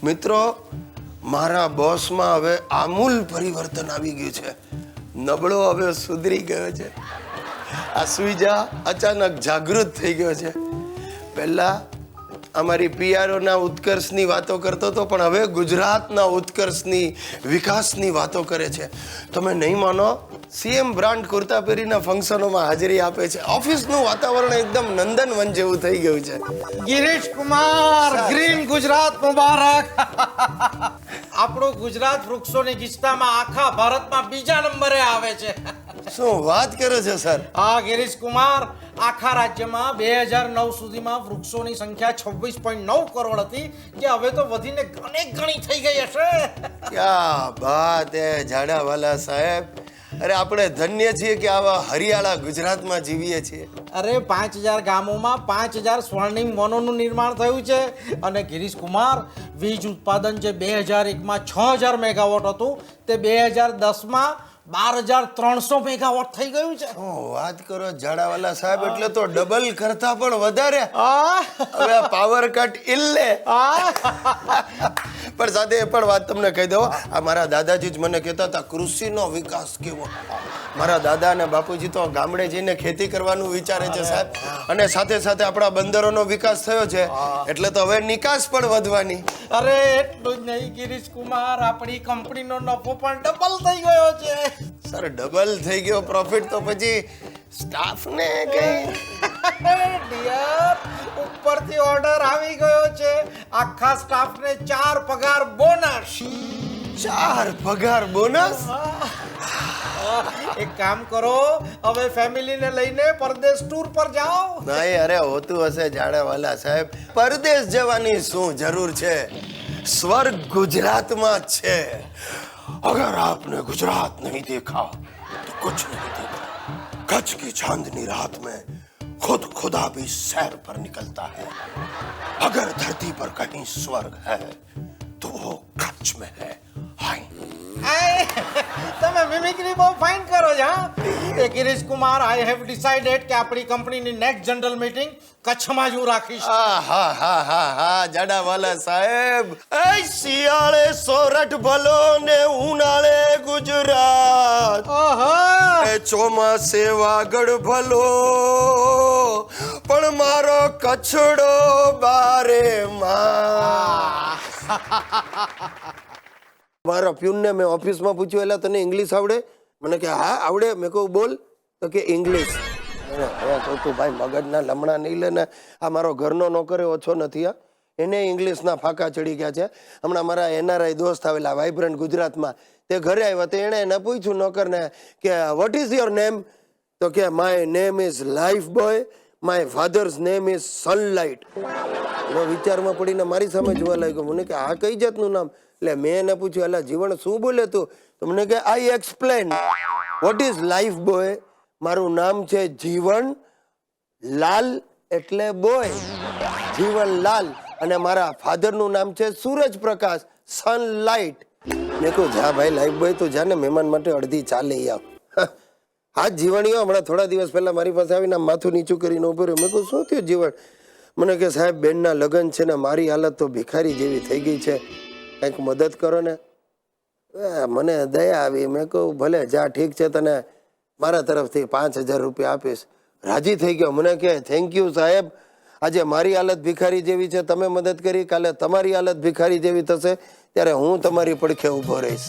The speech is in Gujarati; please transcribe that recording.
મિત્રો, મારા બોસમાં હવે આમૂલ પરિવર્તન આવી ગયું છે. નબળો હવે સુધરી ગયો છે. આ સુઈજા અચાનક જાગૃત થઈ ગયો છે. પહેલા અમારી પીઆરઓના ઉત્કર્ષની વાતો કરતો હતો, પણ હવે ગુજરાતના ઉત્કર્ષની વિકાસની વાતો કરે છે. તમે નહીં માનો, સીએમ બ્રાન્ડ કુર્તા પહેરીના ફંક્શનોમાં હાજરી આપે છે. ઓફિસનું વાતાવરણ એકદમ નંદનવન જેવું થઈ ગયું છે. ગિરીશ કુમાર, ગ્રીન ગુજરાત મુબારક. આપણું ગુજરાત વૃક્ષોની ગીચતામાં આખા ભારતમાં બીજા નંબરે આવે છે. શું વાત કરે છે સર? હા ગિરીશ કુમાર, આખા રાજ્યમાં 2009 સુધીમાં વૃક્ષોની સંખ્યા 26.9 કરોડ હતી, જે હવે તો વધીને અનેક ગણી થઈ ગઈ હશે. ક્યા બાત હે જાડાવાલા સાહેબ. અરે આપણે ધન્ય છીએ કે આવા હરિયાળા ગુજરાતમાં જીવીએ છીએ. અરે 5000 ગામોમાં 5000 સ્વર્ણિમ વનોનું નિર્માણ થયું છે. અને ગિરીશ કુમાર, વીજ ઉત્પાદન જે 2001માં 6000 મેગાવોટ હતું, તે 2010માં 12300 મેગાવોટ થઈ ગયું છે. વાત કરો જાડાવાલા સાહેબ, એટલે તો ડબલ કરતા પણ વધારે. આ હવે પાવર કટ ઇલ્લે. પણ સાથે એ પણ વાત તમને કહી દઉં, આ મારા દાદાજી જ મને કહેતા હતા કૃષિનો વિકાસ કેવો. મારા દાદા અને બાપુજી તો ગામડે જઈને ખેતી કરવાનું વિચારે છે સાહેબ. અને સાથે સાથે આપણા બંદરોનો વિકાસ થયો છે, એટલે તો હવે નિકાસ પણ વધવાની. અરે એટલું જ નહીં ગિરીશ કુમાર, આપણી કંપનીનો નફો પણ ડબલ થઈ ગયો છે. સર, ડબલ થઈ ગયો પ્રોફિટ તો પછી સ્ટાફને કઈ ડિયર, ઉપરથી ઓર્ડર આવી ગયો છે. આખા સ્ટાફને 4 પગાર બોનસ. 4 પગાર બોનસ? એક કામ કરો, હવે ફેમિલીને લઈને પરદેશ ટૂર પર જાઓ. નહીં, અરે હોતું હશે જાડાવાલા સાહેબ. પરદેશ જવાની શું જરૂર છે? સ્વર્ગ ગુજરાતમાં જ છે. अगर आपने गुजरात नहीं देखा तो कुछ नहीं देखा. कच्छ की चांदनी रात में खुद खुदा भी सैर पर निकलता है. अगर धरती पर कहीं स्वर्ग है तो वो कच्छ में है. हाय, તમે મિમિક્રી બહુ ફાઇન કરો છો. એ Girish Kumar, I have decided કે આપણી કંપનીની નેક્સ્ટ જનરલ મીટિંગ કચ્છમાં જ હું રાખીશ. હા જાડાવાલા સાહેબ, એ શિયાળે સોરઠ ભલો ને ઉનાળે ગુજરાત, એ ચોમાસે વાગડ ભલો પણ મારો કચ્છડો બારે માં. મારા પ્યુનને મેં ઓફિસમાં પૂછ્યું, એટલે તને ઇંગ્લિશ આવડે? મને કે હા આવડે. મેં કહું બોલ. તો કે ઇંગ્લિશ. હવે તો તું ભાઈ મગજના લમણા નહીં લે ને. આ મારો ઘરનો નોકર ઓછો નથી. આ એને ઇંગ્લિશના ફાંકા ચડી ગયા છે. હમણાં મારા એનઆરઆઈ દોસ્ત આવેલા વાઇબ્રન્ટ ગુજરાતમાં, તે ઘરે આવ્યા તો એણે એને પૂછ્યું નોકરને કે વોટ ઇઝ યોર નેમ? તો કે my name is life boy, my father's name is sunlight. એનો વિચારમાં પડીને મારી સામે જોવા લાગ્યો. મને કે આ કઈ જાતનું નામ? એટલે મેં એને પૂછ્યું, એટલે જીવન શું બોલે તું? તો મને કે I explain what is life boy. મારું નામ છે જીવન લાલ, એટલે બોય જીવન લાલ. અને મારા ફાધરનું નામ છે સૂરજ પ્રકાશ, સનલાઇટ. મેં કહું જા ભાઈ લાઈફ બોય, તું જા ને મહેમાન માટે અડધી ચા લઈ આવ. હા જીવણીઓ હમણાં થોડા દિવસ પહેલા મારી પાસે આવીને માથું નીચું કરીને ઉભો રહ્યો. મેં કહું શું થયું જીવન? મને કે સાહેબ બેનના લગ્ન છે ને મારી હાલત તો ભિખારી જેવી થઈ ગઈ છે, કંઈક મદદ કરો ને. મને દયા આવી. મેં કહું ભલે જા, ઠીક છે, તને મારા તરફથી 5000 રૂપિયા આપીશ. રાજી થઈ ગયો. મને કે થેન્ક યુ સાહેબ, આજે મારી હાલત ભિખારી જેવી છે, તમે મદદ કરી, કાલે તમારી હાલત ભિખારી જેવી થશે ત્યારે હું તમારી પડખે ઊભો રહીશ.